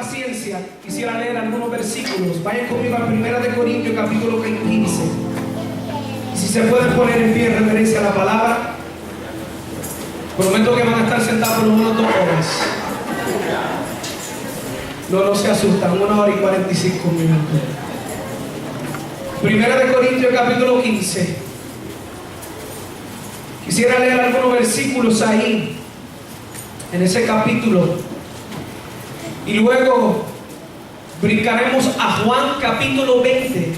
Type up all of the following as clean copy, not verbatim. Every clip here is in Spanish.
paciencia, quisiera leer algunos versículos. Vayan conmigo a 1 Corintios capítulo 15. Y si se pueden poner en pie en referencia a la palabra, prometo que van a estar sentados por unas 2 horas. No se asustan, 1 hora y 45 minutos. 1 Corintios capítulo 15. Quisiera leer algunos versículos ahí, en ese capítulo. Y luego brincaremos a Juan capítulo 20,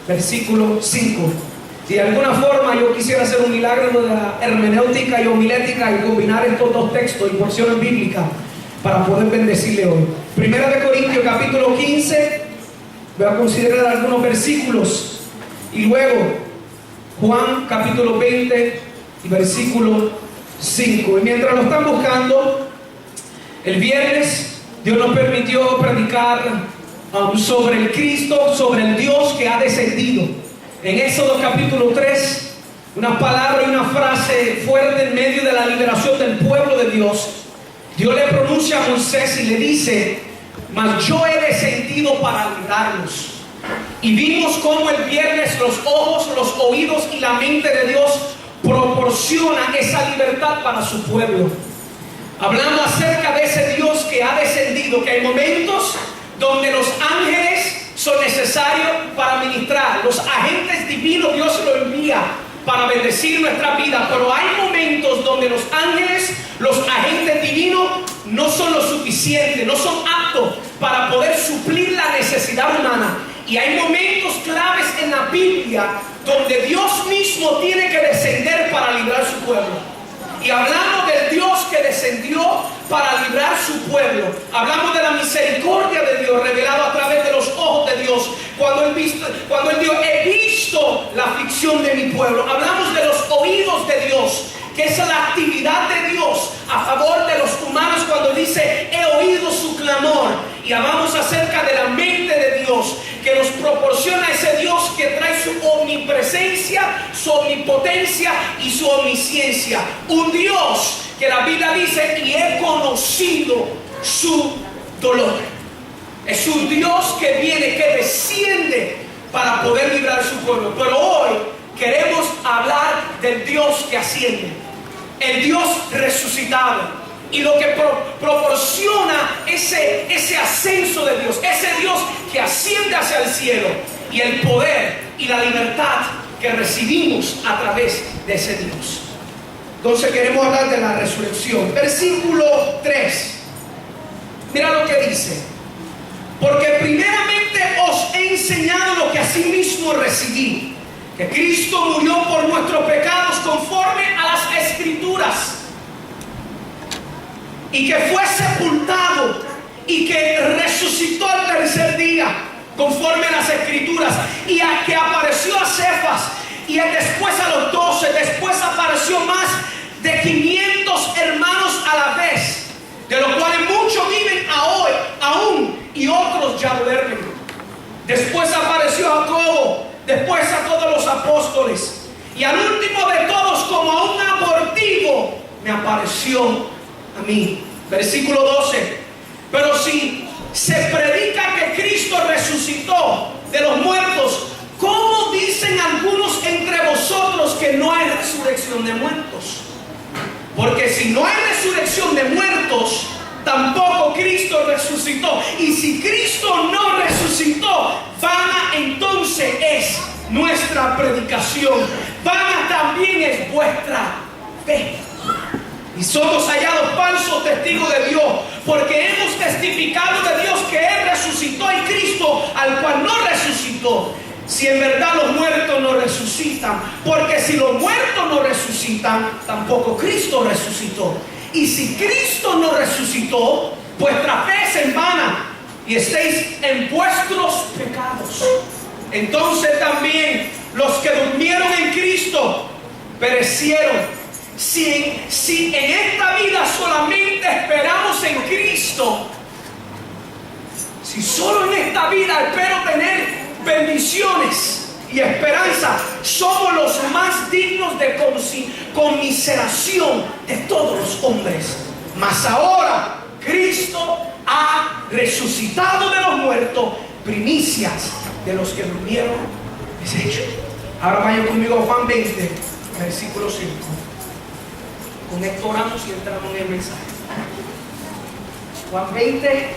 versículo 5. Si de alguna forma yo quisiera hacer un milagro de la hermenéutica y homilética y combinar estos 2 textos y porciones bíblicas para poder bendecirle hoy. 1 Corintios capítulo 15, voy a considerar algunos versículos. Y luego Juan capítulo 20 y versículo 5. Y mientras lo están buscando, el viernes Dios nos permitió predicar sobre el Cristo, sobre el Dios que ha descendido. En Éxodo capítulo 3, una palabra y una frase fuerte en medio de la liberación del pueblo de Dios. Dios le pronuncia a Moisés y le dice: mas yo he descendido para librarlos. Y vimos cómo el viernes los ojos, los oídos y la mente de Dios proporciona esa libertad para su pueblo. Hablando acerca de ese Dios que ha descendido, que hay momentos donde los ángeles son necesarios para ministrar. Los agentes divinos Dios lo envía para bendecir nuestra vida, pero hay momentos donde los ángeles, los agentes divinos no son lo suficiente, no son aptos para poder suplir la necesidad humana. Y hay momentos claves en la Biblia donde Dios mismo tiene que descender para librar su pueblo. Y hablamos del Dios que descendió para librar su pueblo. Hablamos de la misericordia de Dios revelado a través de los ojos de Dios. Cuando Él dijo: he visto la aflicción de mi pueblo. Hablamos de los oídos de Dios, que es la actividad de Dios a favor de los humanos cuando dice: he oído su clamor. Y hablamos acerca de la mente de Dios, que nos proporciona ese Dios que trae su omnipresencia, su omnipotencia y su omnisciencia. Un Dios que la Biblia dice: y he conocido su dolor. Es un Dios que viene, que desciende para poder librar su pueblo. Pero hoy queremos hablar del Dios que asciende, el Dios resucitado. Y lo que proporciona ese ascenso de Dios, ese Dios que asciende hacia el cielo, y el poder y la libertad que recibimos a través de ese Dios. Entonces queremos hablar de la resurrección. Versículo 3. Mira lo que dice: porque primeramente os he enseñado lo que asimismo recibí, que Cristo murió por nuestros pecados conforme a las Escrituras, y que fue sepultado y que resucitó al tercer día conforme a las Escrituras, y a que apareció a Cefas y después a los 12, después apareció más de 500 hermanos a la vez, de los cuales muchos viven hoy aún y otros ya duermen. Después apareció a Jacobo, después a todos los apóstoles, y al último de todos, como a un abortivo, me apareció a mí. Versículo 12. Pero si se predica que Cristo resucitó de los muertos, ¿cómo dicen algunos entre vosotros que no hay resurrección de muertos? Porque si no hay resurrección de muertos, tampoco Cristo resucitó. Y si Cristo no resucitó, vana entonces es nuestra predicación, vana también es vuestra fe. Y somos hallados falsos testigos de Dios, porque hemos testificado de Dios que Él resucitó, y Cristo al cual no resucitó. Si en verdad los muertos no resucitan, porque si los muertos no resucitan, tampoco Cristo resucitó. Y si Cristo no resucitó, vuestra fe es en vana y estéis en vuestros pecados. Entonces también los que durmieron en Cristo perecieron. Si en esta vida solamente esperamos en Cristo, si solo en esta vida espero tener bendiciones y esperanza, somos los más dignos de conmiseración de todos los hombres. Mas ahora Cristo ha resucitado de los muertos, primicias de los que durmieron deshechos. Ahora vayan conmigo a Juan 20, versículo 5. Con esto oramos y entramos en el mensaje. Juan 20,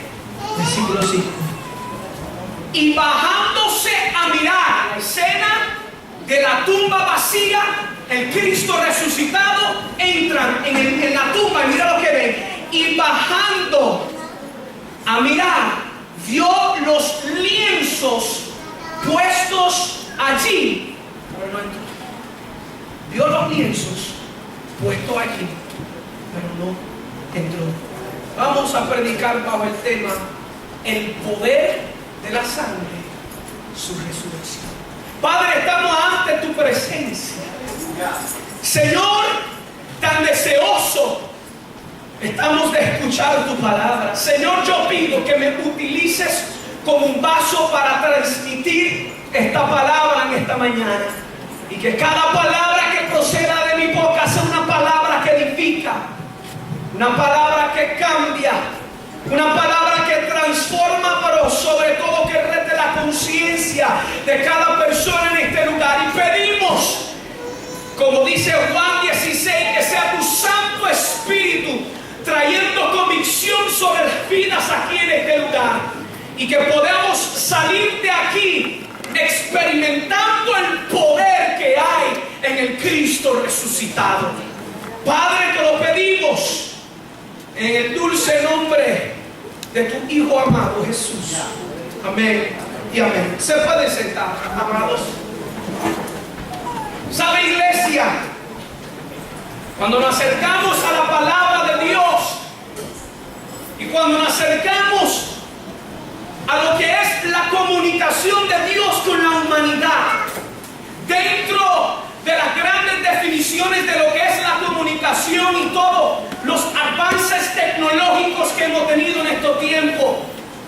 versículo 5. Y bajándose a mirar la escena de la tumba vacía, el Cristo resucitado, entran en la tumba y mira lo que ven. Y bajando a mirar, vio los lienzos puestos allí, pero no entró. Vio los lienzos puestos allí, pero no entró. Vamos a predicar bajo el tema el poder de la sangre, su resurrección. Padre, estamos ante tu presencia, Señor, tan deseoso estamos de escuchar tu palabra. Señor, yo pido que me utilices como un vaso para transmitir esta palabra en esta mañana, y que cada palabra que proceda de mi boca sea una palabra que edifica, una palabra que cambia, una palabra que transforma, pero sobre todo que rete la conciencia de cada persona en este lugar. Y pedimos, como dice Juan 16, que sea tu Santo Espíritu trayendo convicción sobre las vidas aquí en este lugar, y que podamos salir de aquí experimentando el poder que hay en el Cristo resucitado. Padre, te lo pedimos en el dulce nombre de tu Hijo amado Jesús. Amén y amén. Se puede sentar, amados. ¿Sabe, iglesia? Cuando nos acercamos a la palabra de Dios y cuando nos acercamos a lo que es la comunicación de Dios con la humanidad, dentro de las grandes definiciones de lo que es la comunicación y todos los avances tecnológicos que hemos tenido en estos tiempos,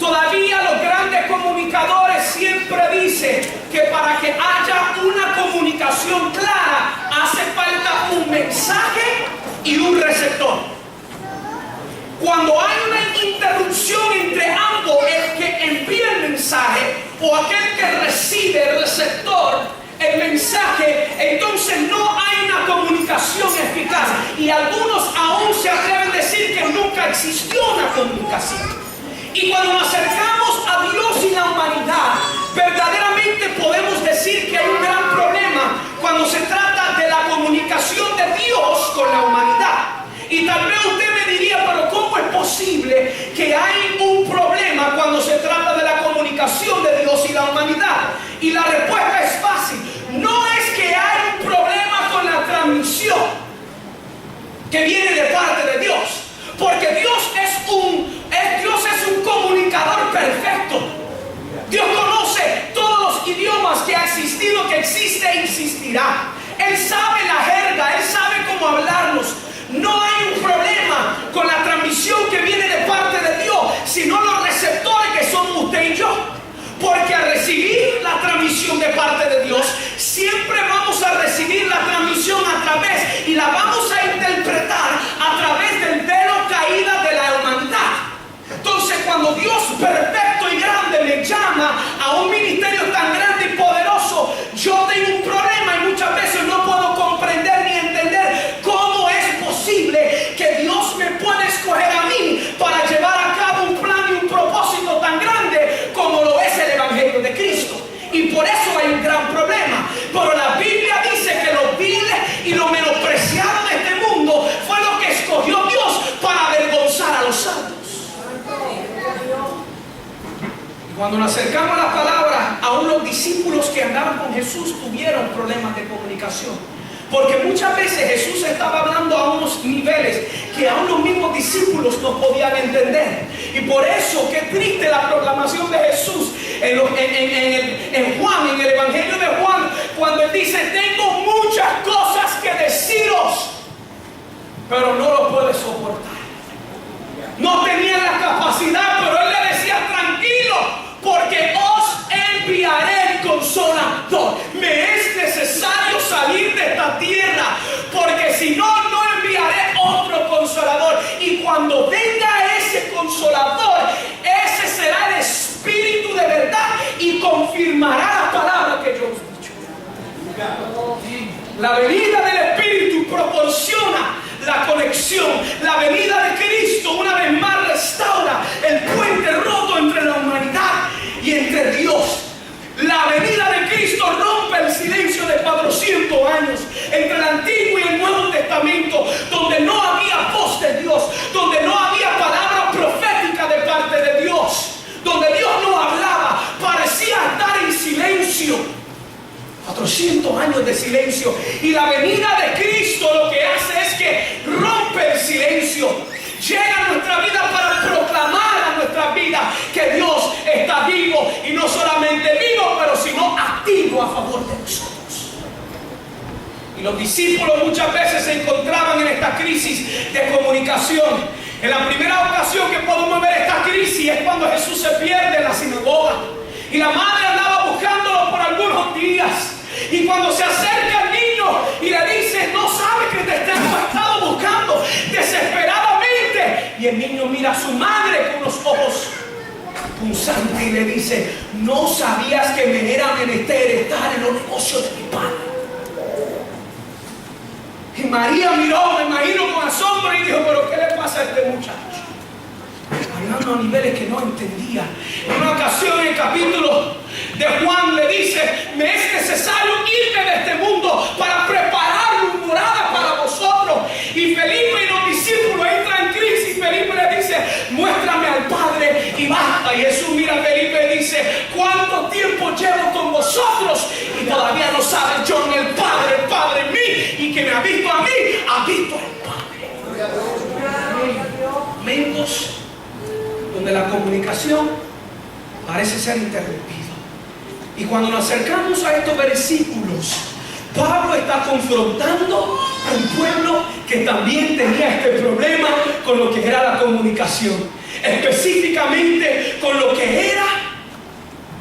todavía los grandes comunicadores siempre dicen que para que haya una comunicación clara hace falta un mensaje y un receptor. Cuando hay una interrupción entre ambos, el que envía el mensaje o aquel que recibe el receptor, el mensaje, entonces no hay una comunicación eficaz. Y algunos aún se atreven a decir que nunca existió una comunicación. Y cuando nos acercamos a Dios y la humanidad, verdaderamente podemos decir que hay un gran problema cuando se trata de la comunicación de Dios con la humanidad. Y tal vez usted me diría, pero ¿cómo es posible que hay un problema cuando se trata de la comunicación de Dios y la humanidad? Y la respuesta es fácil. No es que hay un problema con la transmisión que viene de parte de Dios, porque Dios es un comunicador perfecto. Dios conoce todos los idiomas que ha existido, que existe e existirá. Él sabe la jerga, Él sabe cómo hablarnos. No hay un problema con la transmisión que viene de parte de Dios, sino los receptores que somos usted y yo. Porque al recibir la transmisión de parte de Dios, siempre vamos a recibir la transmisión a través, y la vamos a interpretar a través del velo caída de la humanidad. Entonces, cuando Dios perfecto y grande me llama a un ministerio tan grande y poderoso, yo tengo un problema y muchas veces no puedo comprender ni entender cómo es posible que Dios me pueda escoger a mí para llevar a cabo un plan y un propósito tan grande como lo es el Evangelio de Cristo. Y por eso hay un gran problema. Pero la Biblia dice que lo vil y lo menospreciado de este mundo fue lo que escogió Dios para avergonzar a los santos. Cuando nos acercamos a la palabra, aún los discípulos que andaban con Jesús tuvieron problemas de comunicación, porque muchas veces Jesús estaba hablando a unos niveles que aún los mismos discípulos no podían entender. Y por eso, qué triste la proclamación de Jesús en Juan, en el Evangelio de Juan, cuando él dice: tengo muchas cosas que deciros, pero no lo puedo soportar. No tenían la capacidad, pero él le decía: tranquilo, porque os enviaré el Consolador. Me es necesario salir de esta tierra, porque si no, no enviaré otro Consolador. Y cuando venga ese La venida del Espíritu proporciona la conexión. La venida de Cristo una vez más restaura el puente roto entre la humanidad y entre Dios. La venida de Cristo rompe el silencio de 400 años entre el Antiguo y el Nuevo Testamento, donde no había voz de Dios, donde no había palabra profética de parte de Dios, donde Dios no hablaba, parecía estar en silencio. 400 años de silencio. Y la venida de Cristo lo que hace es que rompe el silencio. Llega a nuestra vida para proclamar a nuestra vida que Dios está vivo, y no solamente vivo, pero sino activo a favor de nosotros. Y los discípulos muchas veces se encontraban en esta crisis de comunicación. En la primera ocasión que podemos ver esta crisis es cuando Jesús se pierde en la sinagoga y la madre andaba buscándolo por algunos días. Y cuando se acerca al niño y le dice: no sabes que te hemos estado buscando desesperadamente. Y el niño mira a su madre con los ojos punzantes y le dice: no sabías que me era menester estar en los negocios de mi padre. Y María miró, me imagino, con asombro y dijo: pero ¿qué le pasa a este muchacho? Hablando a niveles que no entendía. En una ocasión, en el capítulo de Juan, le dice: me es necesario irme de este mundo para preparar una morada para vosotros. Y Felipe y los discípulos entran en crisis. Felipe le dice: muéstrame al Padre y basta. Y Jesús mira a Felipe y dice: ¿cuánto tiempo llevo con vosotros y todavía no saben yo ni el Padre en mí? Y que me ha visto a mí, ha visto al Padre. Momentos donde la comunicación parece ser interrumpida. Y cuando nos acercamos a estos versículos, Pablo está confrontando a un pueblo que también tenía este problema con lo que era la comunicación, específicamente con lo que era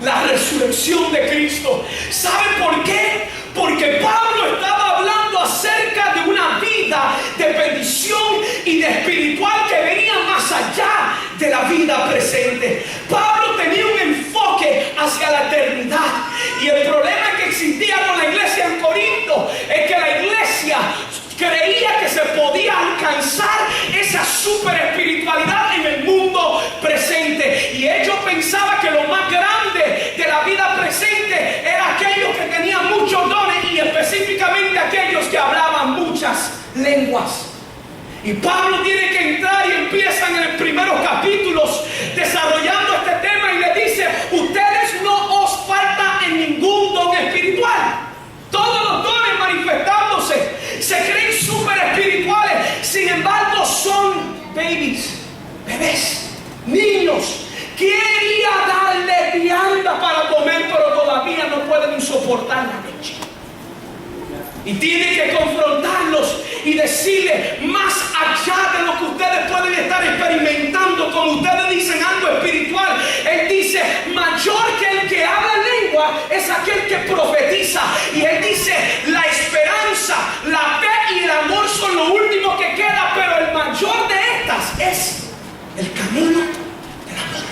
la resurrección de Cristo. ¿Saben por qué? Porque Pablo estaba hablando acerca de una vida de bendición y de espiritual que venía más allá de la vida presente. Pablo tenía un enfoque hacia la eternidad. Y el problema que existía con la iglesia en Corinto es que la iglesia creía que se podía alcanzar esa super espiritualidad en el mundo presente. Y ellos pensaban que lo más grande de la vida presente era aquellos que tenían muchos dones, y específicamente aquellos que hablaban muchas lenguas. Y Pablo tiene que entrar y empieza en los primeros capítulos desarrollando este tema y le dice: ustedes no os falta en ningún don espiritual. Todos los dones manifestándose, se creen súper espirituales, sin embargo son bebés, niños. Quería darle vianda para comer, pero todavía no pueden soportar la leche. Y tiene que confrontarlos y decirle: más allá de lo que ustedes pueden estar experimentando, como ustedes dicen algo espiritual, él dice: mayor que el que habla lengua es aquel que profetiza. Y él dice: la esperanza, la fe y el amor son lo último que queda, pero el mayor de estas es el camino del amor.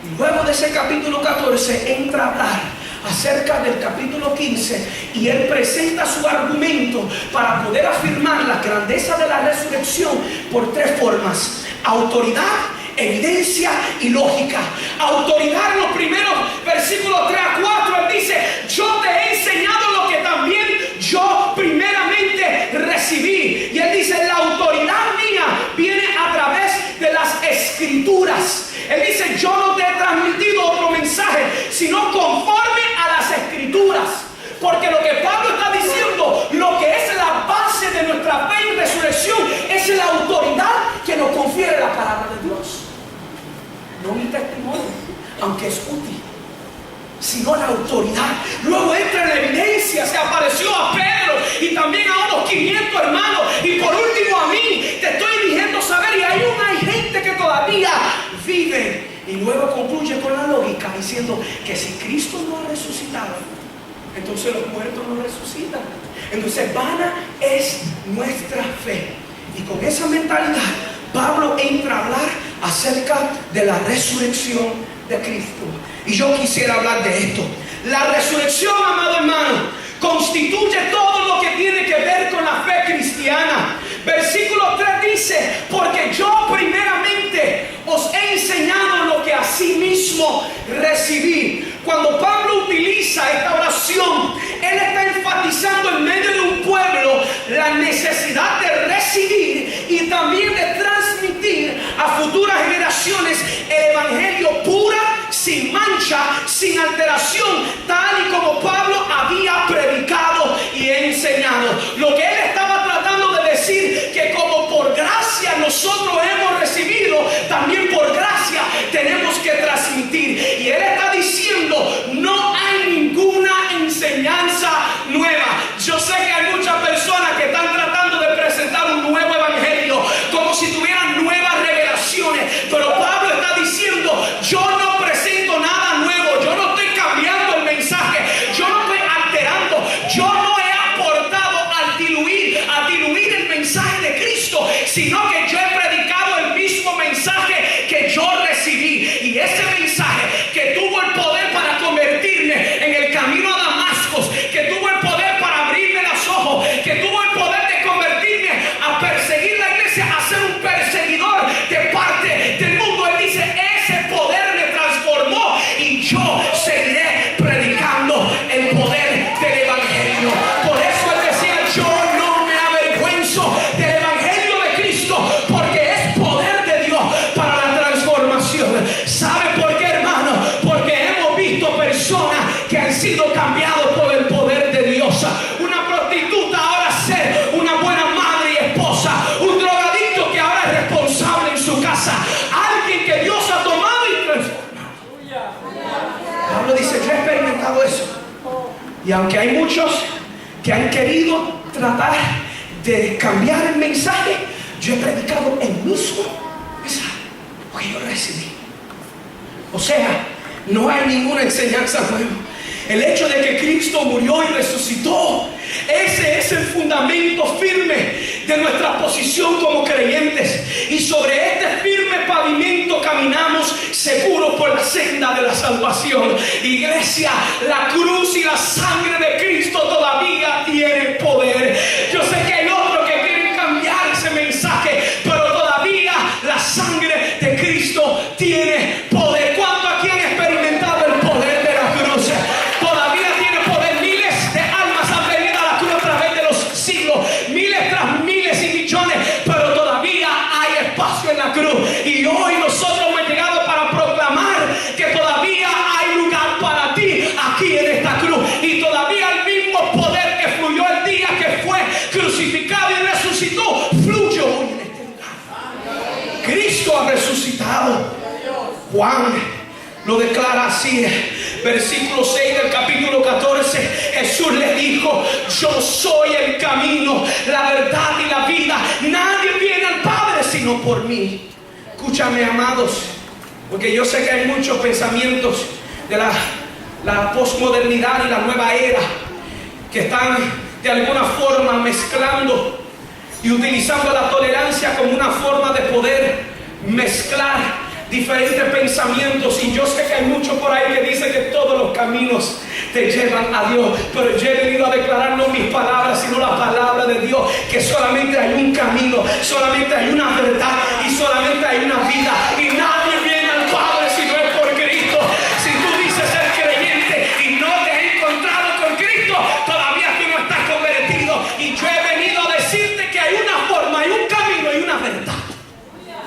Y luego de ese capítulo 14 entra a hablar acerca del capítulo 15, y él presenta su argumento para poder afirmar la grandeza de la resurrección por tres formas: autoridad, evidencia y lógica. Autoridad, en los primeros versículos 3 a 4, él dice: yo te he enseñado lo que también yo primeramente recibí. Y él dice: la autoridad mía viene a través de las escrituras. Él dice: yo no te he transmitido otro mensaje, sino conforme a las escrituras. Porque lo que Pablo está diciendo, lo que es la base de nuestra fe y resurrección, es la autoridad que nos confiere la palabra de Dios. No mi testimonio, aunque es útil, sino la autoridad. Luego entra en la evidencia. Se apareció a Pedro y también a otros 500 hermanos. Y por último a mí. Te estoy diciendo saber, y hay gente que todavía vive. Y luego concluye con la lógica diciendo que si Cristo no ha resucitado, entonces los muertos no resucitan. Entonces vana es nuestra fe. Y con esa mentalidad Pablo entra a hablar acerca de la resurrección de Cristo. Y yo quisiera hablar de esto. La resurrección, amado hermano, constituye todo lo que tiene que ver con la fe cristiana. Versículo 3 dice: porque yo primeramente os he enseñado lo que asimismo recibí. Cuando Pablo utiliza esta oración, él está enfatizando en medio de un pueblo la necesidad de recibir y también de transmitir a futuras generaciones el evangelio pura, sin mancha, sin alteración, tal y como Pablo había predicado y enseñado. Lo que él estaba tratando de decir, que como por gracia nosotros hemos recibido, también por gracia tenemos que transmitir. Y él está diciendo: no hay ninguna enseñanza nueva. Yo sé que hay muchas personas que están tratando de presentar un nuevo evangelio como si tuvieran nuevas revelaciones, pero Pablo está diciendo: yo no presento nada nuevo, yo no estoy cambiando el mensaje, yo no estoy alterando, yo no he aportado a diluir el mensaje de Cristo, sino que yo he predicado el mismo mensaje que yo recibí. Y ese mensaje que tuvo el poder para convertirme en el camino a Damasco, que tuvo el poder para abrirme los ojos, que tuvo el poder de convertirme a perseguir la iglesia, a ser un perseguidor de parte del mundo. Él dice: ese poder me transformó y yo seguiré predicando el poder del evangelio. Por eso él decía: yo no me avergüenzo del evangelio de Cristo, porque es poder de Dios para la transformación. ¿Sabe por qué, hermano? Porque hemos visto personas que han sido cambiados por el poder de Dios. Una prostituta ahora ser una buena madre y esposa. Un drogadicto que ahora es responsable en su casa. Alguien que Dios ha tomado y transformado. Pablo dice: yo he experimentado eso. Y aunque hay muchos que han querido tratar de cambiar el mensaje, yo he predicado el mismo mensaje que yo recibí. O sea, no hay ninguna enseñanza nueva. El hecho de que Cristo murió y resucitó, ese es el fundamento firme de nuestra posición como creyentes. Y sobre este firme pavimento caminamos seguros por la senda de la salvación. Iglesia, la cruz y la sangre de Cristo todavía tienen poder. Yo sé que hay otros que quieren cambiar ese mensaje, pero todavía la sangre de Cristo tiene poder. ¿Cuánto aquí han experimentado el poder de la cruz? Todavía tiene poder. Miles de almas han venido a la cruz a través de los siglos, miles tras miles y millones, pero todavía hay espacio en la cruz. Y hoy nosotros hemos llegado para proclamar que todavía hay lugar para ti aquí en esta cruz. Y todavía el mismo poder que fluyó el día que fue crucificado y resucitó, fluye hoy en este lugar. Cristo ha resucitado. Juan lo declara así. Versículo 6 del capítulo 14. Jesús le dijo: yo soy el camino, la verdad y la vida. Nadie viene al Padre sino por mí. Escúchame, amados, porque yo sé que hay muchos pensamientos de la posmodernidad y la nueva era que están de alguna forma mezclando y utilizando la tolerancia como una forma de poder mezclar diferentes pensamientos. Y yo sé que hay muchos por ahí que dicen que todos los caminos te llevan a Dios, pero yo he venido a declarar no mis palabras sino la palabra de Dios, que solamente hay un camino, solamente hay una verdad y solamente hay una vida, y nadie viene al Padre si no es por Cristo. Si tú dices ser creyente y no te has encontrado con Cristo, todavía tú no estás convertido. Y yo he venido a decirte que hay una forma, hay un camino y una verdad,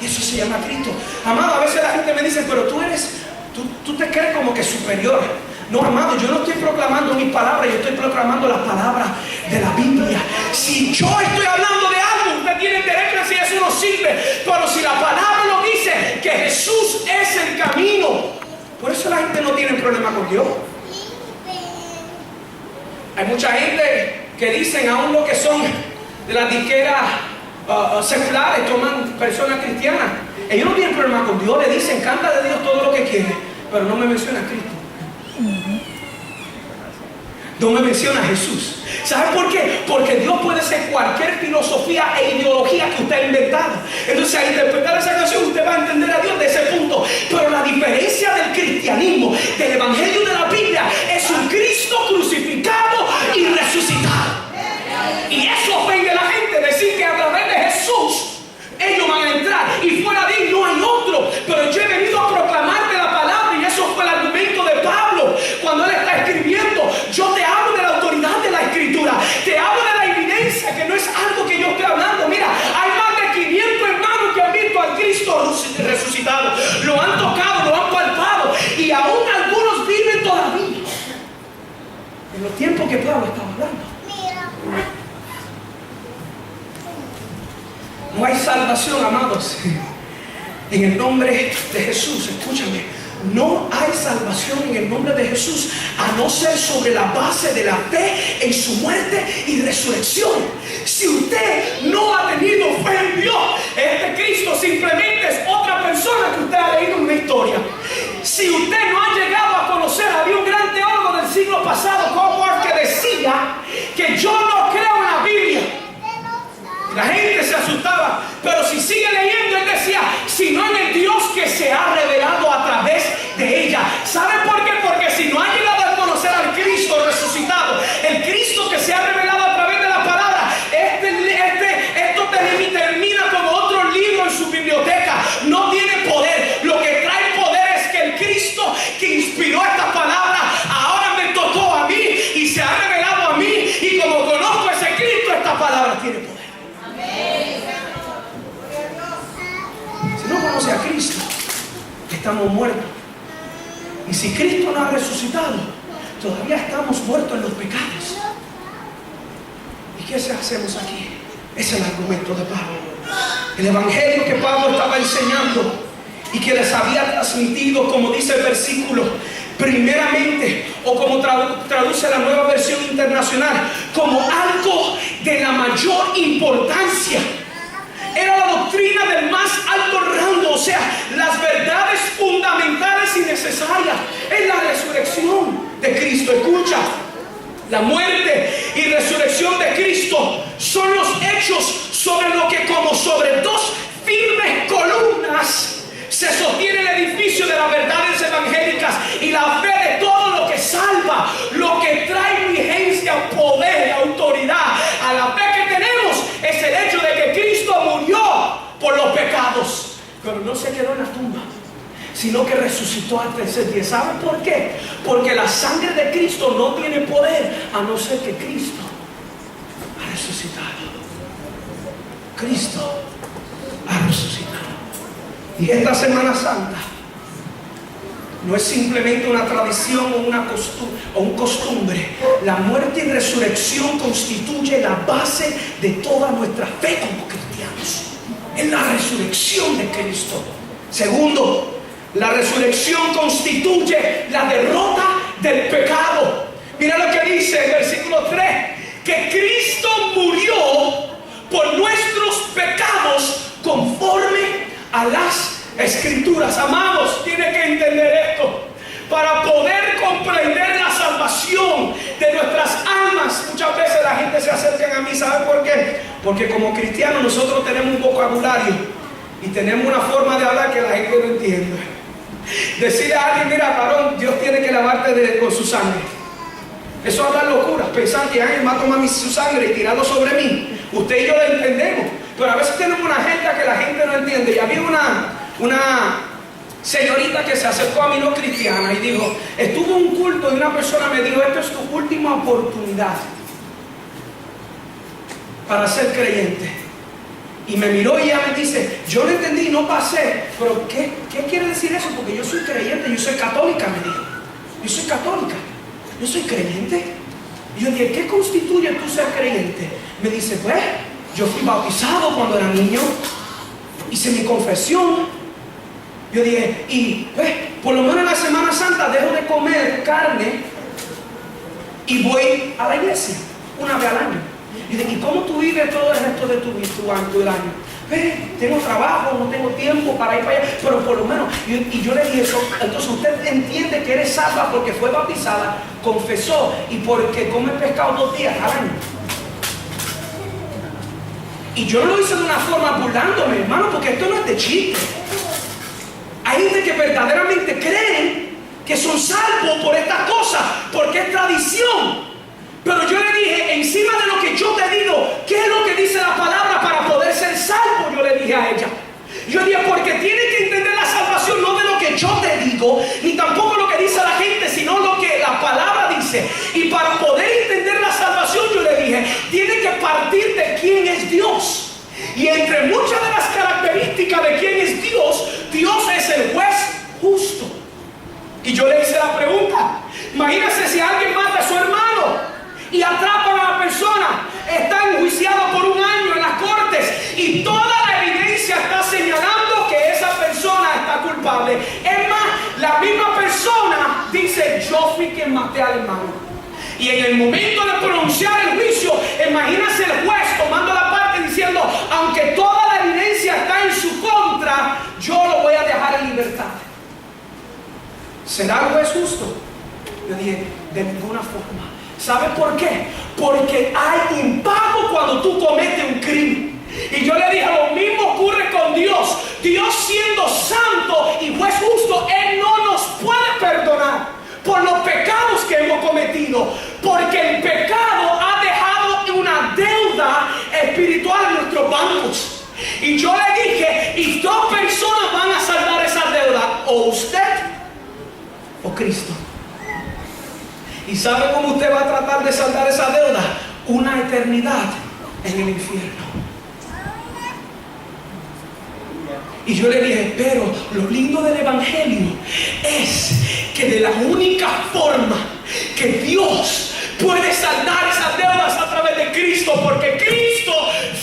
y eso se llama Cristo. Amado, a veces la gente me dice: pero tú te crees como que superior. No, amado, yo no estoy proclamando mis palabras, yo estoy proclamando las palabras de la Biblia. Si yo estoy hablando de algo, usted tiene derecho a decir eso no sirve. Pero si la palabra lo dice, que Jesús es el camino, por eso la gente no tiene problema con Dios. Hay mucha gente que dicen, aún los que son de las disqueras seculares, toman personas cristianas, ellos no tienen problema con Dios, le dicen: canta de Dios todo lo que quiere, pero no me menciona a Cristo, no me menciona a Jesús. ¿Sabe por qué? Porque Dios puede ser cualquier filosofía e ideología que usted ha inventado. Entonces, al interpretar esa canción, usted va a entender a Dios de ese punto. Pero la diferencia del cristianismo, del evangelio de la Biblia, es un Cristo crucificado y resucitado. Y eso ofende a la gente, decir que a través de Jesús ellos van a entrar y fuera de él no hay otro. Pero yo he venido a proclamarte la palabra, y eso fue el argumento de Pablo cuando él está escribiendo. Yo te hablo de la autoridad de la Escritura, te hablo de la evidencia, que no es algo que yo estoy hablando. Mira, hay más de 500 hermanos que han visto al Cristo resucitado, lo han tocado, lo han palpado, y aún algunos viven todavía en los tiempos que Pablo estaba hablando. No hay salvación, amados, en el nombre de Jesús. Escúchame, no hay salvación en el nombre de Jesús a no ser sobre la base de la fe en su muerte y resurrección. Si usted no ha tenido fe en Dios, este Cristo simplemente es otra persona que usted ha leído en una historia. Si usted no ha llegado a conocer, había un gran teólogo del siglo pasado, Howard, que decía que yo no creo en la Biblia. La gente se asustaba, pero si sigue leyendo, él decía, sino en el Dios que se ha revelado a través de ella. ¿Sabe por qué? Porque si no ha llegado a conocer al Cristo resucitado, el Cristo que se ha revelado a través de la palabra, esto termina como otro libro en su biblioteca. No tiene poder. Lo que trae poder es que el Cristo que inspiró esta palabra ahora me tocó a mí y se ha revelado a mí, y como conozco a ese Cristo, esta palabra tiene poder. Si no conoce a Cristo, estamos muertos. Y si Cristo no ha resucitado, todavía estamos muertos en los pecados. ¿Y qué hacemos aquí? Ese es el argumento de Pablo. El evangelio que Pablo estaba enseñando y que les había transmitido, como dice el versículo, primeramente, o como traduce la Nueva Versión Internacional, como algo de la mayor importancia. Era la doctrina del más alto rango, o sea, las verdades fundamentales y necesarias en la resurrección de Cristo. Escucha, la muerte y resurrección de Cristo son los hechos sobre lo que, como sobre dos firmes columnas, se sostiene el edificio de las verdades evangélicas y la fe de todo lo que salva, lo que trae vigencia, poder y autoridad a la fe que tenemos es el hecho de que Cristo murió por los pecados, pero no se quedó en la tumba, sino que resucitó al tercer día. ¿Saben por qué? Porque la sangre de Cristo no tiene poder a no ser que Cristo ha resucitado. Cristo ha resucitado. Y esta Semana Santa no es simplemente una tradición o un costumbre. La muerte y resurrección constituye la base de toda nuestra fe como cristianos. Es la resurrección de Cristo. Segundo, la resurrección constituye la derrota del pecado. Mira lo que dice el versículo 3, que Cristo murió por nuestros pecados conforme a las Escrituras. Amados, tiene que entender esto. Para poder comprender la salvación de nuestras almas, muchas veces la gente se acerca a mí. ¿Sabe por qué? Porque como cristianos nosotros tenemos un vocabulario y tenemos una forma de hablar que la gente no entiende. Decirle a alguien, mira, varón, Dios tiene que lavarte con su sangre. Eso es hablar locuras, pensar que alguien va a tomar su sangre y tirarlo sobre mí. Usted y yo lo entendemos, pero a veces tenemos una agenda que la gente no entiende. Y había una señorita que se acercó a mí, no cristiana, y dijo, estuvo un culto y una persona me dijo, esta es tu última oportunidad para ser creyente. Y me miró y ella me dice, yo no entendí, no pasé, pero ¿qué quiere decir eso? Porque yo soy creyente, yo soy católica, me dijo. Yo soy católica, yo soy creyente. Y yo dije, ¿qué constituye tú ser creyente? Me dice, pues, yo fui bautizado cuando era niño, hice mi confesión. Yo dije, y pues, por lo menos en la Semana Santa dejo de comer carne y voy a la iglesia una vez al año. Y dije, ¿y cómo tú vives todo el resto de tu año? Tengo trabajo, no tengo tiempo para ir para allá, pero por lo menos, y yo le dije eso. Entonces usted entiende que eres salva porque fue bautizada, confesó y porque come pescado 2 días al año. Y yo no lo hice de una forma burlándome, hermano, porque esto no es de chiste. Hay gente que verdaderamente creen que son salvos por esta cosa, porque es tradición. Pero yo le dije, encima de lo que yo te digo, ¿qué es lo que dice la palabra para poder ser salvo? Yo le dije a ella. Yo dije, porque tienes que entender la salvación no de lo que yo te digo, ni tampoco lo que dice la gente, sino lo que la palabra dice. Y para poder entender la salvación, yo le dije, tienes que partir de quién es Dios. Y entre muchas de las características de quién es Dios, Dios es el juez justo. Y yo le hice la pregunta, imagínese si alguien mata a su hermano y atrapan a la persona, está enjuiciado por 1 año en las cortes y toda la evidencia está señalando que esa persona está culpable. Es más, la misma persona dice, yo fui quien maté al hermano. Y en el momento de pronunciar el juicio, imagínese el juez tomando la parte diciendo, aunque toda la evidencia está en su contra, yo lo voy a dejar en libertad. ¿Será el juez justo? Yo dije, de ninguna forma. ¿Sabe por qué? Porque hay impago cuando tú cometes un crimen. Y yo le dije, lo mismo ocurre con Dios. Dios siendo santo y juez justo, Él no nos puede perdonar por los pecados que hemos cometido. Porque el pecado ha dejado una deuda espiritual en nuestros bancos. Y yo le dije, y 2 personas van a saldar esa deuda, o usted o Cristo. ¿Y sabe cómo usted va a tratar de saldar esa deuda? Una eternidad en el infierno. Y yo le dije, pero lo lindo del evangelio es que de la única forma que Dios puede saldar esas deudas a través de Cristo, porque Cristo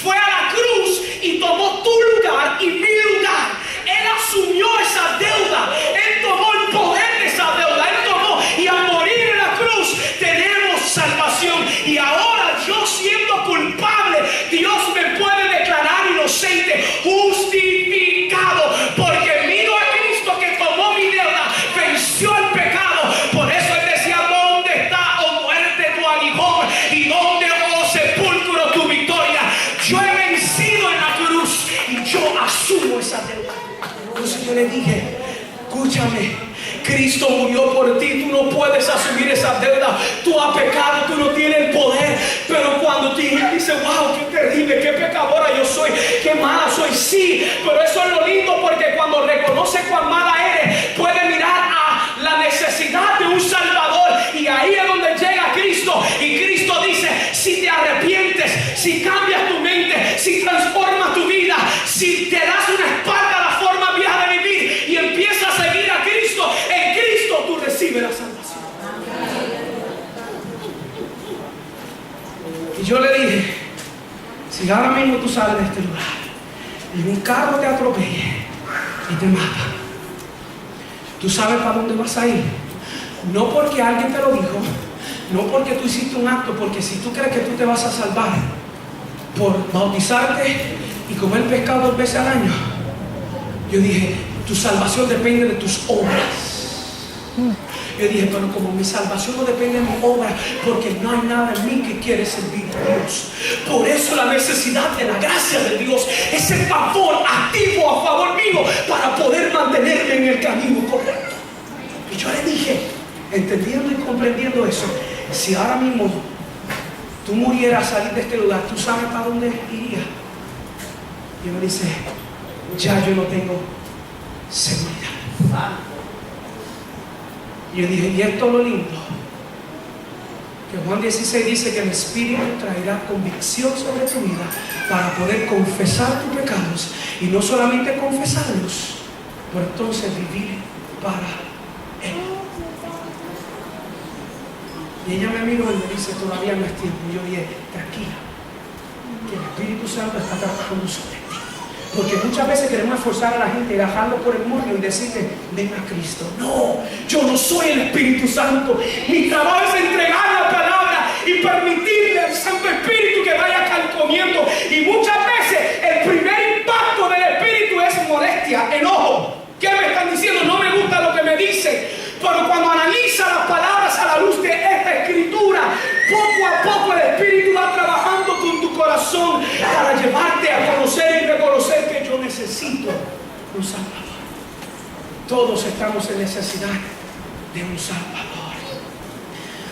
fue a la cruz y tomó tu lugar y mi lugar. Él asumió esa deuda, Él tomó el poder de esa deuda, Él tomó, y al morir en la cruz tenemos salvación. Y ahora yo siendo culpable, Dios me puede declarar inocente, justificado, porque miro a Cristo que tomó mi deuda, venció el pecado. Por eso Él decía, ¿dónde está, oh muerte, tu aguijón? ¿Y dónde, oh sepulcro, tu victoria? Yo he vencido en la cruz y yo asumo esa deuda. Entonces yo le dije, escúchame, Cristo murió por ti, tú no puedes asumir esa deuda, tú has pecado, tú no tienes el poder. Pero cuando tú dices, wow, qué terrible, qué pecadora yo soy, qué mala soy, sí, pero eso es lo lindo, porque cuando reconoces cuán mala eres, puedes mirar a la necesidad de un Salvador, y ahí es donde llega Cristo. Y Cristo dice, si te arrepientes, si cambias tu mente, si transformas tu vida, si te das una espalda a la forma vieja de vivir y empiezas a seguir a Cristo, en Cristo tú recibes la salvación. Y yo le dije, si ahora mismo tú sales de este lugar y un carro te atropella y te mata, ¿tú sabes para dónde vas a ir? No porque alguien te lo dijo, no porque tú hiciste un acto, porque si tú crees que tú te vas a salvar por bautizarte y comer pescado 2 veces al año, yo dije, tu salvación depende de tus obras. Yo dije, pero como mi salvación no depende de mi obra, porque no hay nada en mí que quiere servir a Dios. Por eso la necesidad de la gracia de Dios, ese favor activo a favor mío, para poder mantenerme en el camino correcto. Y yo le dije, entendiendo y comprendiendo eso, si ahora mismo tú murieras a salir de este lugar, ¿tú sabes para dónde irías? Y me dice, ya yo no tengo seguridad. Y yo dije, y esto es lo lindo, que Juan 16 dice que el Espíritu traerá convicción sobre tu vida para poder confesar tus pecados, y no solamente confesarlos, pero entonces vivir para Él. Y ella me miró y me dice, todavía no es tiempo. Y yo dije, tranquila, que el Espíritu Santo está trabajando sobre ti. Porque muchas veces queremos esforzar a la gente y dejarlo por el mundo y decirle, ven a Cristo. No, yo no soy el Espíritu Santo. Mi trabajo es entregar la palabra y permitirle al Santo Espíritu que vaya carcomiendo. Y muchas veces el primer impacto del Espíritu es molestia, enojo. ¿Qué me están diciendo? No me gusta lo que me dicen. Pero cuando analiza las palabras a la luz de esta escritura, poco a poco el Espíritu va trabajando con tu corazón para llevarte a conocer y reconocer que yo necesito un Salvador. Todos estamos en necesidad de un Salvador.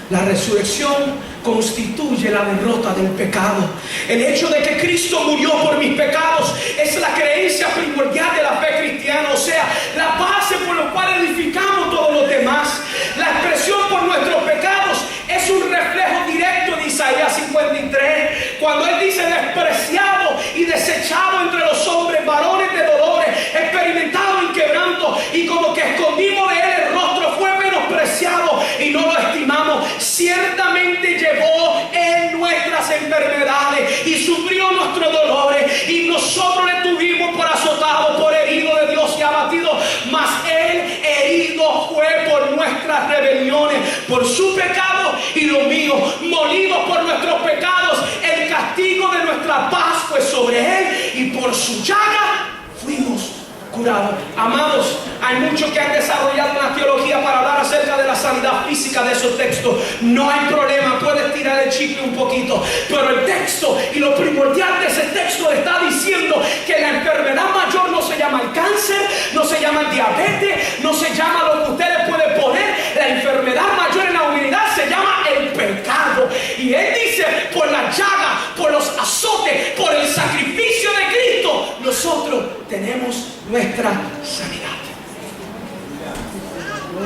La resurrección constituye la derrota del pecado. El hecho de que Cristo murió por mis pecados es la creencia primordial de la fe cristiana, o sea, la base por la cual edificamos todos los demás. La expresión por nuestros pecados es un reflejo directo de Isaías 53, cuando él dice: despreciado y desechado entre los hombres, varones de dolores, experimentado en quebranto, y como que escondimos de él el rostro, fue menospreciado y no lo estimamos. Ciertamente llevó en nuestras enfermedades y sufrió nuestros dolores, y nosotros le tuvimos por azotado, por herido de Dios y abatido. Mas él herido fue por nuestras rebeliones, por su pecado y lo mío, molido por nuestros pecados. El castigo de nuestra paz fue sobre él, y por su llaga fuimos curados. Amados, hay muchos que han desarrollado una teología para hablar acerca de la sanidad física de esos textos. No hay problema, puedes tirar el chicle un poquito, pero el texto y lo primordial de ese texto está diciendo que la enfermedad mayor no se llama el cáncer, no se llama el diabetes, no se llama lo que usted le puede poner. La enfermedad mayor en la humanidad se llama el pecado. Y él dice: por la llaga, por los azotes, por el sacrificio de Cristo, nosotros tenemos nuestra sanidad.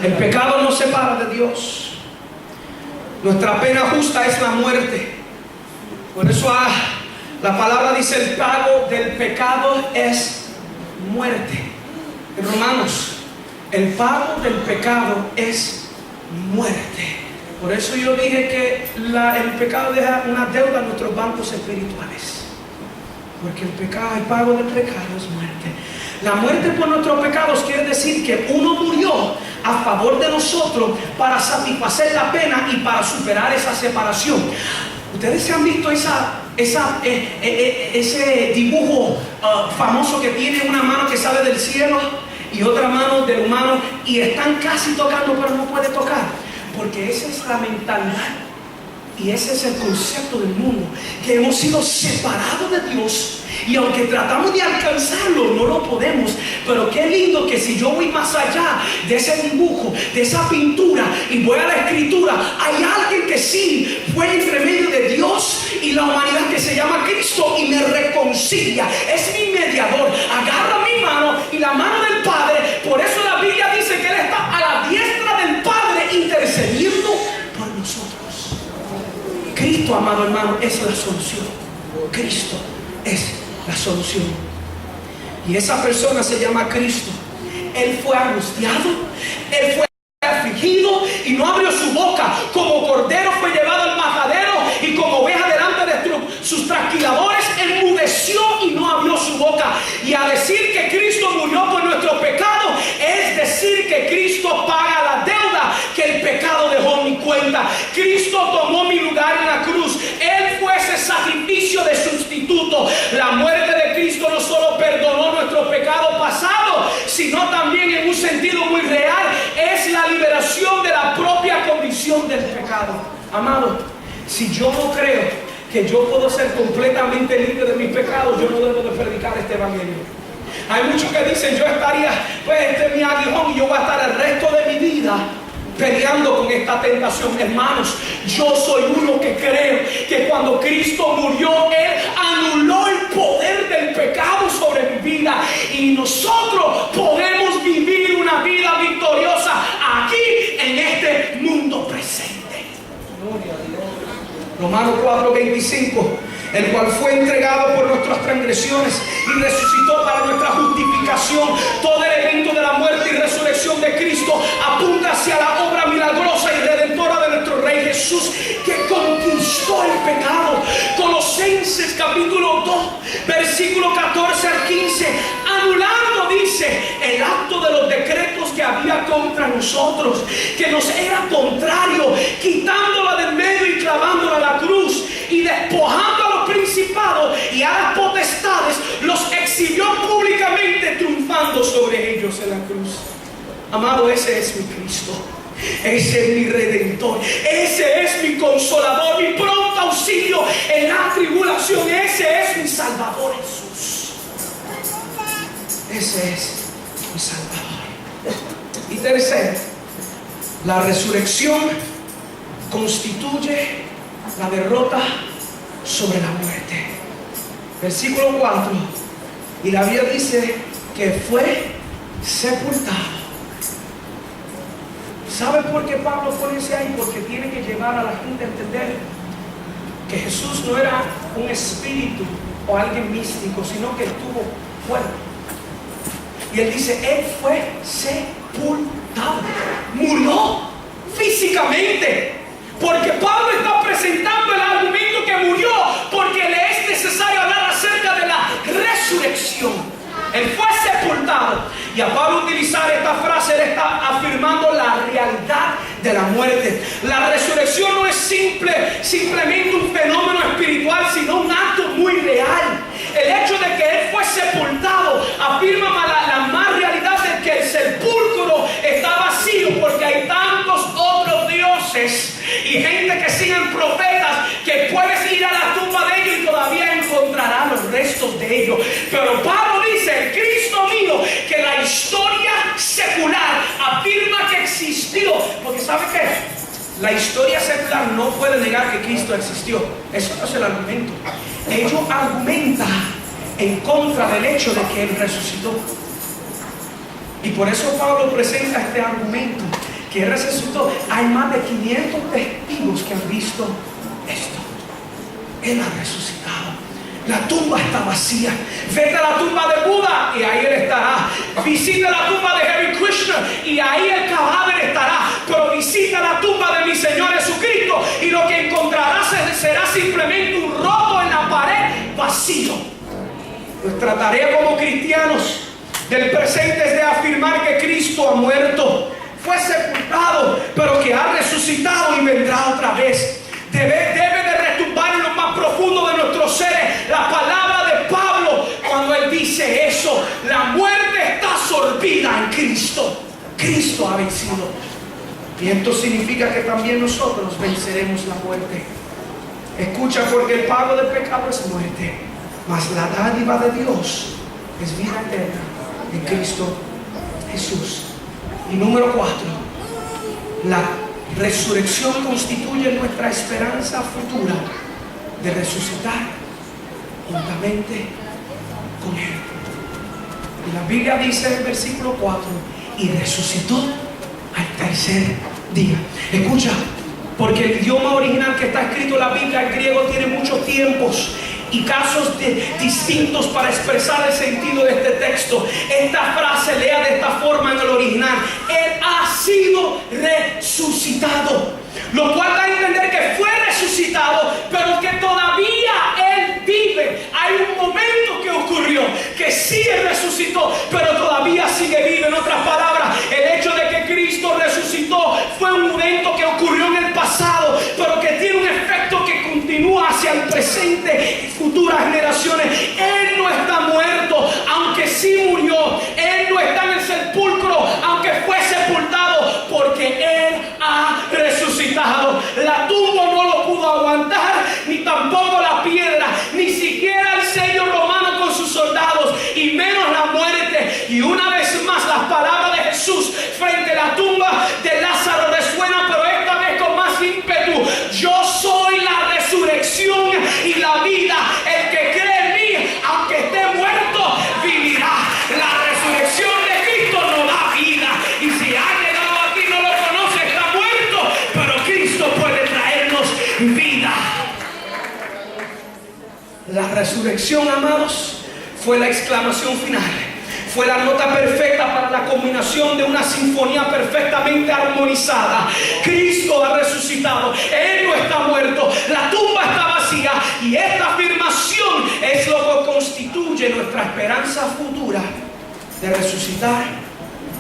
El pecado nos separa de Dios. Nuestra pena justa es la muerte. Por eso la palabra dice: el pago del pecado es muerte. En Romanos, el pago del pecado es muerte. Por eso yo dije que el pecado deja una deuda en nuestros bancos espirituales. Porque el pago del pecado es muerte. La muerte por nuestros pecados quiere decir que uno murió a favor de nosotros para satisfacer la pena y para superar esa separación. Ustedes se han visto ese dibujo famoso que tiene una mano que sale del cielo y otra mano del humano, y están casi tocando pero no puede tocar, porque esa es la mentalidad y ese es el concepto del mundo, que hemos sido separados de Dios, y aunque tratamos de alcanzarlo no lo podemos. Pero qué lindo que si yo voy más allá de ese dibujo, de esa pintura, y voy a la escritura, hay alguien que sí fue entre medio de Dios y la humanidad, que se llama Cristo, y me reconcilia, es mi mediador, agarra mi mano y la mano del Padre. Por eso la Biblia dice que Él está a la diestra del Padre intercediendo por nosotros. Cristo, amado hermano, es la solución. Cristo es la solución. Y esa persona se llama Cristo. Él fue angustiado, Él fue afligido y no abrió su boca. Como cordero fue llevado al matadero, y como oveja delante de sus trasquiladores enmudeció y no abrió su boca. Y a decir que Cristo murió por nuestros pecados es decir que Cristo paga la deuda que el pecado dejó en mi cuenta. Cristo tomó mi lugar en la cruz. Él fue ese sacrificio de sustituto. La muerte de Cristo no solo perdonó nuestros pecados pasados, sino también, en un sentido muy real, es la liberación de la propia condición del pecado. Amado, si yo no creo que yo puedo ser completamente libre de mis pecados, yo no debo de predicar este evangelio. Hay muchos que dicen: yo estaría, pues este es mi aguijón y yo voy a estar el resto de mi vida peleando con esta tentación. Hermanos, yo soy uno que creo que cuando Cristo murió, Él anuló el poder del pecado sobre mi vida, y nosotros podemos vivir una vida victoriosa aquí en este mundo presente. Romanos 4:25, el cual fue entregado por nuestras transgresiones y resucitó para nuestra justificación. Todo el evento de la muerte y resurrección de Cristo apunta hacia la obra milagrosa y redentora de nuestro Rey Jesús, que conquistó el pecado. Colosenses capítulo 2, versículo 14 al 15, anulando, dice, el acto de los decretos que había contra nosotros, que nos era contrario, quitándola del medio y clavándola a la cruz, y despojando a los principados y a las potestades, los exhibió públicamente, triunfando sobre ellos en la cruz. Amado, ese es mi Cristo, ese es mi Redentor, ese es mi Consolador, mi pronto auxilio en la tribulación. Ese es mi Salvador Jesús. Ese es mi Salvador. Y tercero, la resurrección constituye la derrota sobre la muerte. Versículo 4. Y la Biblia dice que fue sepultado. ¿Sabe por qué Pablo pone ese ahí? Porque tiene que llevar a la gente a entender que Jesús no era un espíritu o alguien místico, sino que estuvo fuerte. Y él dice, él fue sepultado, murió físicamente. Porque Pablo está presentando el argumento que murió, porque le es necesario hablar acerca de la resurrección. Él fue sepultado. Y a Pablo utilizar esta frase, él está afirmando la realidad de la muerte. La resurrección no es simplemente un fenómeno espiritual, sino un acto muy real. El hecho de que él fue sepultado afirma la más realidad de que el sepulcro está vacío, porque hay tantos otros dioses y gente que siguen profetas que puedes ir a la tumba de ellos y todavía encontrarás los restos de ellos. Pero Pablo dice, el Cristo mío, que la historia secular afirma que existió. Porque ¿sabe qué? La historia secular no puede negar que Cristo existió. Eso no es el argumento. Ellos argumentan en contra del hecho de que Él resucitó. Y por eso Pablo presenta este argumento, que Él resucitó. Hay más de 500 testigos que han visto esto. Él ha resucitado. La tumba está vacía. Vete a la tumba de Buda y ahí Él estará. Visita la tumba de Hare Krishna y ahí el cadáver estará. Pero visita la tumba de mi Señor Jesucristo y lo que encontrarás será simplemente un roto en la pared vacío. Nuestra tarea como cristianos del presente es de afirmar que Cristo ha muerto, fue sepultado, pero que ha resucitado y vendrá otra vez. Debe de retumbar en lo más profundo de nuestros seres la palabra de Pablo cuando él dice eso. La muerte está absorbida en Cristo. Cristo ha vencido. Y esto significa que también nosotros venceremos la muerte. Escucha, porque el pago del pecado es muerte, mas la dádiva de Dios es vida eterna en Cristo Jesús. Y número 4, la resurrección constituye nuestra esperanza futura de resucitar juntamente con Él. Y la Biblia dice en el versículo 4, y resucitó al tercer día. Escucha, porque el idioma original que está escrito en la Biblia, el griego, tiene muchos tiempos y casos distintos para expresar el sentido de este texto. Esta frase lea de esta forma en el original: Él ha sido resucitado, lo cual da a entender que fue resucitado, pero que todavía Él vive. Hay un momento que ocurrió que sí Él resucitó, pero todavía sigue vivo. En otras palabras, el hecho de que Cristo resucitó fue un evento que ocurrió en el pasado, pero que tiene un efecto que continúa hacia el presente y futuras generaciones. Él no está muerto, aunque sí murió. Él no está en el sepulcro, aunque fue sepultado, porque Él ha resucitado. La tumba no lo pudo aguantar, ni tampoco la piedra, ni siquiera el sello romano con sus soldados, y menos la muerte. Y una vez más las palabras de Jesús frente a la tumba de Lázaro resuenan, pero esta vez con más ímpetu: yo soy la resurrección y la vida. El que cree en mí, aunque esté muerto, vivirá. La resurrección de Cristo nos da vida. Y si ha llegado aquí no lo conoce, está muerto, pero Cristo puede traernos vida. La resurrección, amados, fue la exclamación final. Fue la nota perfecta para la combinación de una sinfonía perfectamente armonizada. Cristo ha resucitado. Él no está muerto. La tumba está vacía. Y esta afirmación es lo que constituye nuestra esperanza futura de resucitar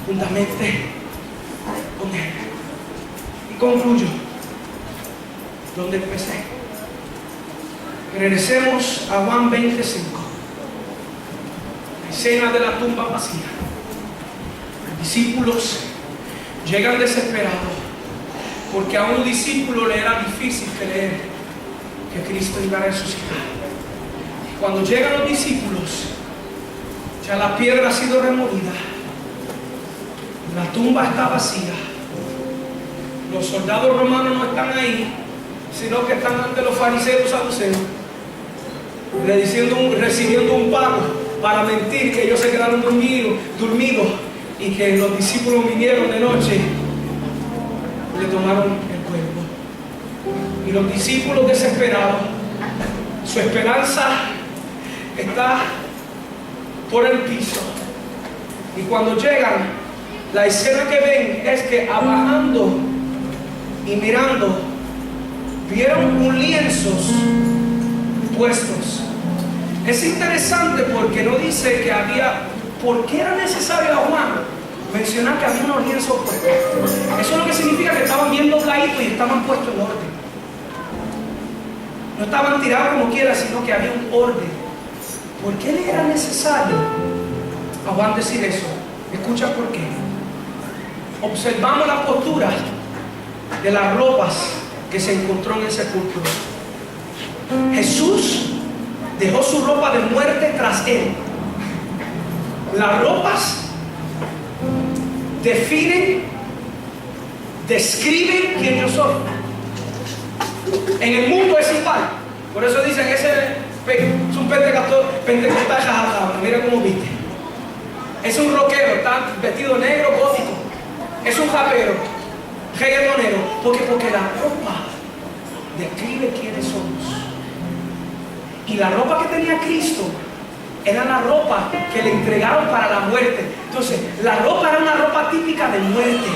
juntamente con Él. Y concluyo donde empecé. Regresemos a Juan 25. Escena de la tumba vacía. Los discípulos llegan desesperados, porque a un discípulo le era difícil creer que Cristo iba a resucitar. Y cuando llegan los discípulos, ya la piedra ha sido removida, la tumba está vacía, Los soldados romanos no están ahí, sino que están ante los fariseos saduceos, recibiendo un pago para mentir que ellos se quedaron dormidos y que los discípulos vinieron de noche y le tomaron el cuerpo. Y los discípulos desesperados, su esperanza está por el piso. Y cuando llegan, la escena que ven es que abajando y mirando, vieron un lienzos puestos. Es interesante porque no dice que había, ¿por qué era necesario a Juan mencionar que había unos lienzos puestos? Eso es lo que significa que estaban viendo caídos y estaban puestos en orden. No estaban tirados como quiera, sino que había un orden. ¿Por qué le era necesario a Juan decir eso? Escucha por qué. Observamos la postura de las ropas que se encontró en el sepulcro. Jesús dejó su ropa de muerte tras él. Las ropas definen, describen quién yo soy. En el mundo es igual. Por eso dicen, ese es un pentecostal jajajá. Mira cómo viste. Es un rockero, está vestido negro, gótico. Es un rapero, reggaetonero. Porque la ropa describe quiénes somos. Y la ropa que tenía Cristo era la ropa que le entregaron para la muerte. Entonces, la ropa era una ropa típica de muerte.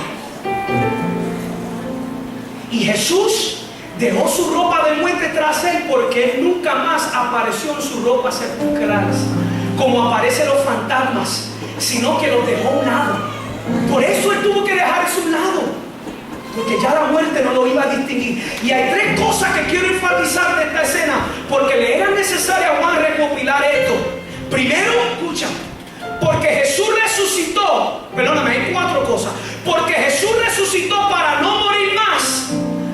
Y Jesús dejó su ropa de muerte tras él porque él nunca más apareció en sus ropas sepulcrales como aparecen los fantasmas, sino que los dejó a un lado. Por eso él tuvo que dejar eso a un lado, porque ya la muerte no lo iba a distinguir. Y hay tres cosas que quiero enfatizar de esta escena, porque le era necesario a Juan recopilar esto. Primero, escucha, porque Jesús resucitó. Perdóname, hay cuatro cosas. Porque Jesús resucitó para no morir más.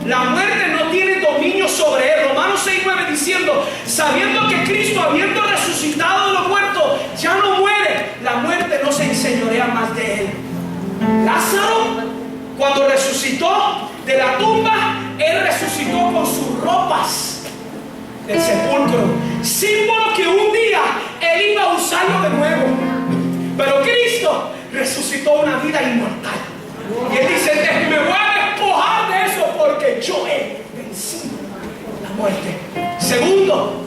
La muerte no tiene dominio sobre él. Romanos 6:9 diciendo, sabiendo que Cristo, habiendo resucitado de los muertos, ya no muere, la muerte no se enseñorea más de él. Lázaro, cuando resucitó de la tumba, él resucitó con sus ropas del sepulcro, símbolo que un día él iba a usarlo de nuevo. Pero Cristo resucitó una vida inmortal. Y él dice, me voy a despojar de eso porque yo he vencido la muerte. Segundo,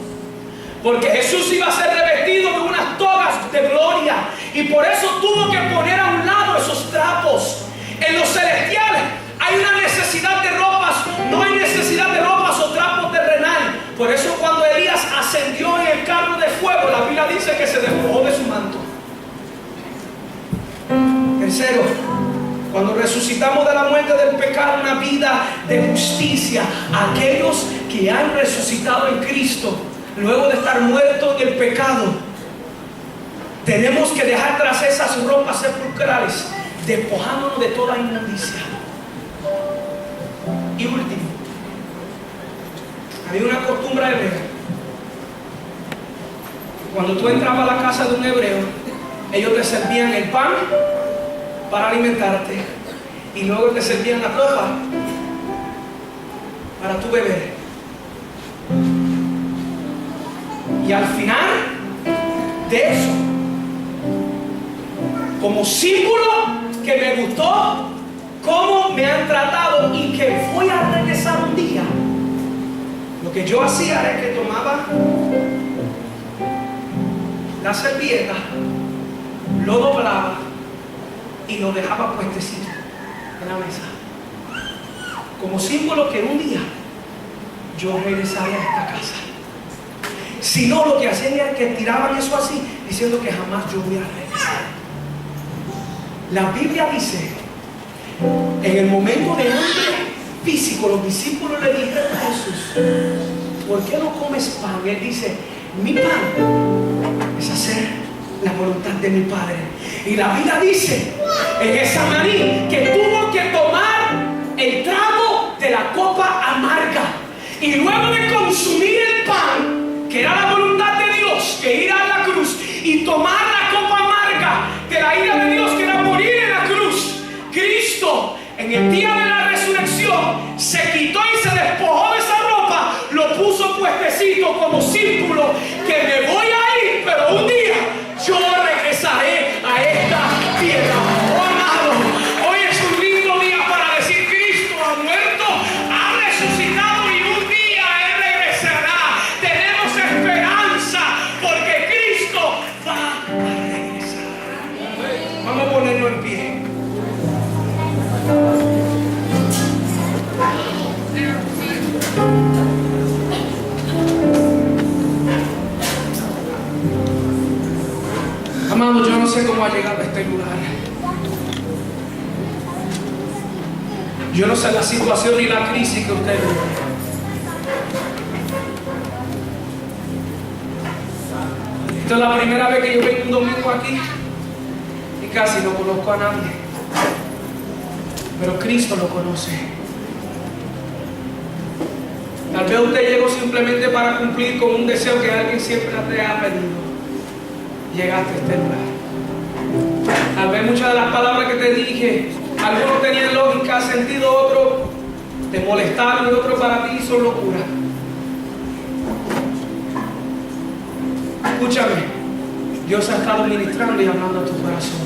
porque Jesús iba a ser revestido de unas togas de gloria, y por eso tuvo que poner a un lado esos trapos. En los celestiales hay una necesidad de ropas, no hay necesidad de ropas o trapos terrenales. Por eso cuando Elías ascendió en el carro de fuego, la Biblia dice que se despojó de su manto. Tercero, cuando resucitamos de la muerte del pecado, una vida de justicia. Aquellos que han resucitado en Cristo, luego de estar muertos en el pecado, tenemos que dejar tras esas ropas sepulcrales, despojándonos de toda inmundicia. Y último, había una costumbre hebrea. Cuando tú entrabas a la casa de un hebreo, ellos te servían el pan para alimentarte y luego te servían la copa para tu beber. Y al final de eso, como símbolo que me gustó cómo me han tratado y que voy a regresar un día, lo que yo hacía era que tomaba la servilleta, lo doblaba y lo dejaba puestecito en la mesa, como símbolo que un día yo regresaría a esta casa. Si no, lo que hacían era que tiraban eso así, diciendo que jamás yo voy a regresar. La Biblia dice, en el momento de hambre físico, los discípulos le dijeron a Jesús, ¿por qué no comes pan? Y él dice, mi pan es hacer la voluntad de mi Padre. Y la Biblia dice en esa maní que tuvo que tomar el trago de la copa amarga, y luego de consumir el pan, que era la voluntad de Dios, que ir a la cruz y tomar la copa amarga de la ira de Dios, que era morir en la cruz, Cristo en el día de la resurrección Amado, yo no sé cómo ha llegado a este lugar. Yo no sé la situación ni la crisis que usted vive. Esta es la primera vez que yo vengo un domingo aquí y casi no conozco a nadie. Pero Cristo lo conoce. Tal vez usted llegó simplemente para cumplir con un deseo que alguien siempre te ha pedido. Llegaste a este lugar. Tal vez muchas de las palabras que te dije, algunos tenían lógica, sentido, otros te molestaron y otros para ti son locura. Escúchame, Dios ha estado ministrando y hablando a tu corazón.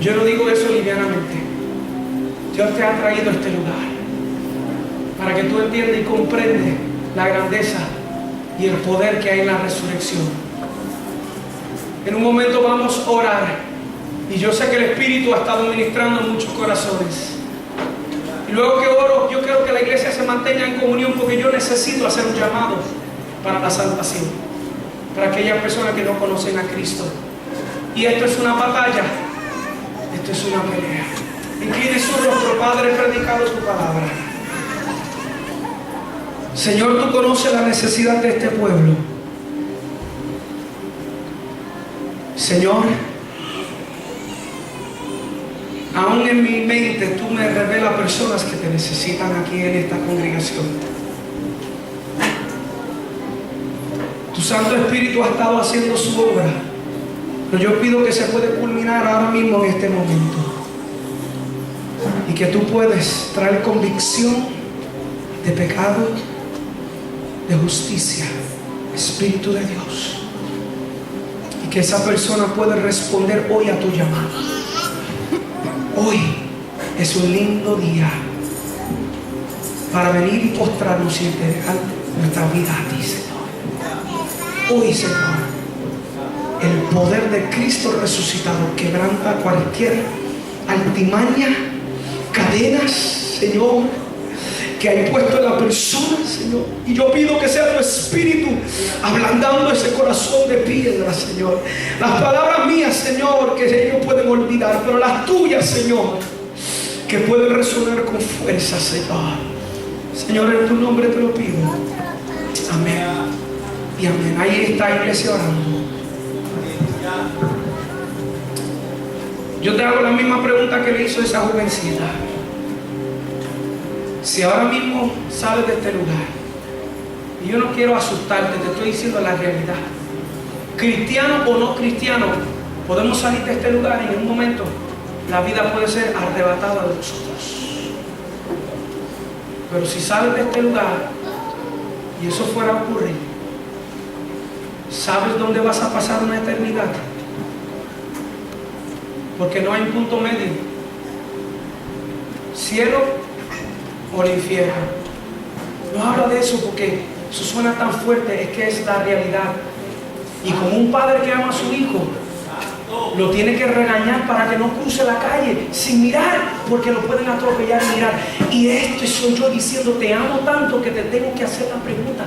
Yo no digo eso livianamente. Dios te ha traído a este lugar para que tú entiendas y comprendas la grandeza y el poder que hay en la resurrección. En un momento vamos a orar y yo sé que el Espíritu ha estado ministrando en muchos corazones. Y luego que oro, yo quiero que la iglesia se mantenga en comunión porque yo necesito hacer un llamado para la salvación, para aquellas personas que no conocen a Cristo. Y esto es una batalla, esto es una pelea. Incline su rostro, Padre, predicado tu palabra. Señor, tú conoces la necesidad de este pueblo. Señor, aún en mi mente tú me revelas personas que te necesitan aquí en esta congregación. Tu Santo Espíritu ha estado haciendo su obra, pero yo pido que se puede culminar ahora mismo en este momento y que tú puedes traer convicción de pecado, de justicia, Espíritu de Dios, y que esa persona pueda responder hoy a tu llamado. Hoy es un lindo día para venir y postrarnos y entregar nuestra vida a ti, Señor. Hoy, Señor, el poder de Cristo resucitado quebranta cualquier altimaña, cadenas, Señor, que hay puesto en la persona, Señor. Y yo pido que sea tu Espíritu ablandando ese corazón de piedra, Señor. Las palabras mías, Señor, que ellos pueden olvidar, pero las tuyas, Señor, que pueden resonar con fuerza, Señor. Señor, en tu nombre te lo pido. Amén y amén. Ahí está, iglesia, orando. Yo te hago la misma pregunta que le hizo esa jovencita. Si ahora mismo sales de este lugar, y yo no quiero asustarte, te estoy diciendo la realidad, cristiano o no cristiano, podemos salir de este lugar y en un momento la vida puede ser arrebatada de nosotros. Pero si sales de este lugar y eso fuera a ocurrir, ¿sabes dónde vas a pasar una eternidad? Porque no hay un punto medio. Cielo o el infierno. No habla de eso porque eso suena tan fuerte, es que es la realidad. Y como un padre que ama a su hijo, lo tiene que regañar para que no cruce la calle sin mirar, porque lo pueden atropellar y mirar. Y esto soy yo diciendo, te amo tanto que te tengo que hacer la pregunta: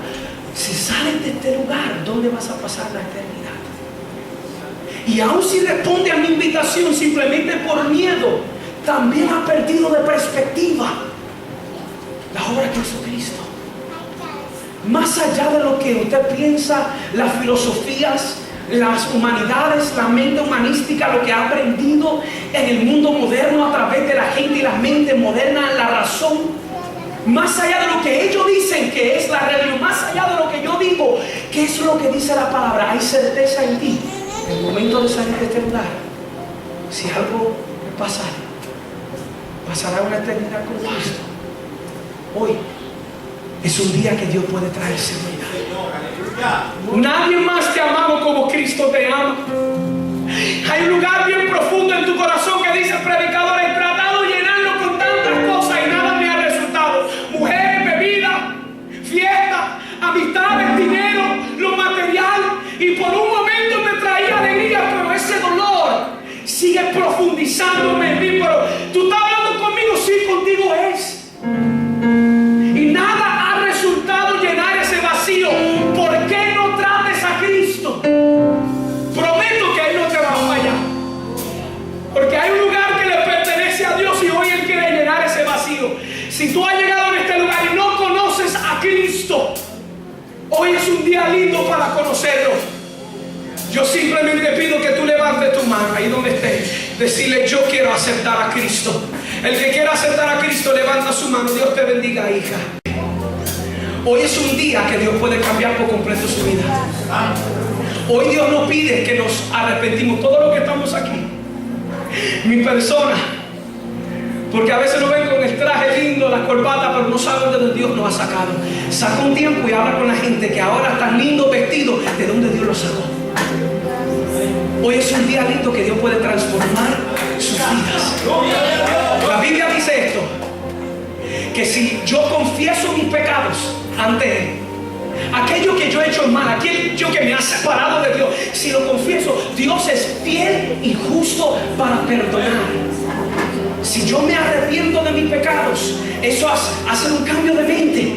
si sales de este lugar, ¿dónde vas a pasar la eternidad? Y aun si responde a mi invitación simplemente por miedo, también ha perdido de perspectiva la obra que hizo Cristo. Más allá de lo que usted piensa, las filosofías, las humanidades, la mente humanística, lo que ha aprendido en el mundo moderno a través de la gente y la mente moderna, la razón, más allá de lo que ellos dicen que es la realidad, más allá de lo que yo digo que es lo que dice la palabra, hay certeza en ti. En el momento de salir de este lugar, si algo me pasa, pasará una eternidad con Cristo. Hoy es un día que Dios puede traer seguridad. Nadie más te ha amado como Cristo te ama. Hay un lugar bien profundo en tu corazón que dice: predicador, he tratado de llenarlo con tantas cosas y nada me ha resultado. Mujeres, bebida, fiesta, amistades, dinero, lo material, y por un momento me traía alegría, pero ese dolor sigue profundizándome en mí. Pero tú estás hablando conmigo, sí, contigo es. Y nada ha resultado llenar ese vacío. ¿Por qué no trates a Cristo? para conocerlo. Yo simplemente pido que tú levantes tu mano ahí donde estés. Decirle: yo quiero aceptar a Cristo. El que quiera aceptar a Cristo, levanta su mano. Dios te bendiga, hija. Hoy es un día que Dios puede cambiar por completo su vida. Hoy Dios nos pide que nos arrepentimos. Todos los que estamos aquí, mi persona, porque a veces no ven con el traje lindo, la corbata, pero no saben de dónde Dios nos ha sacado. Saca un tiempo y habla con la gente que ahora están lindos vestidos, de dónde Dios los sacó. Hoy es un día lindo que Dios puede transformar sus vidas. La Biblia dice esto: que si yo confieso mis pecados ante Él, aquello que yo he hecho mal, aquello que me ha separado de Dios, si lo confieso, Dios es fiel y justo para perdonar. Si yo me arrepiento de mis pecados, eso hace un cambio de mente.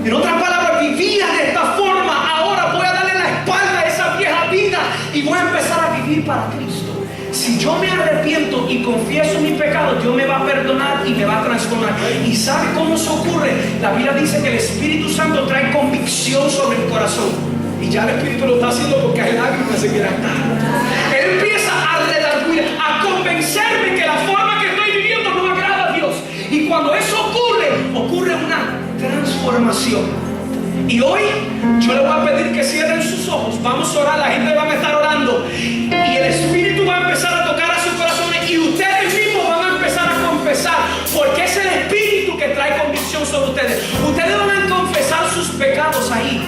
En otras palabras, vivía de esta forma, ahora voy a darle la espalda a esa vieja vida y voy a empezar a vivir para Cristo. Si yo me arrepiento y confieso mis pecados, Dios me va a perdonar y me va a transformar. ¿Y sabe cómo eso ocurre? La Biblia dice que el Espíritu Santo trae convicción sobre el corazón. Y ya el Espíritu lo está haciendo porque hay lágrimas en mi altar. Él empieza a redarguir, a convencerme que la forma que estoy viviendo no agrada a Dios. Y cuando eso ocurre una transformación. Y hoy yo le voy a pedir que cierren sus ojos. Vamos a orar, la gente va a estar orando. Y el Espíritu va a empezar a tocar a sus corazones. Y ustedes mismos van a empezar a confesar. Porque es el Espíritu que trae convicción sobre ustedes. Ustedes van a confesar sus pecados ahí.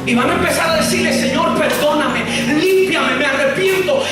Y van a empezar a decirle: Señor, perdóname, límpiame, me arrepiento,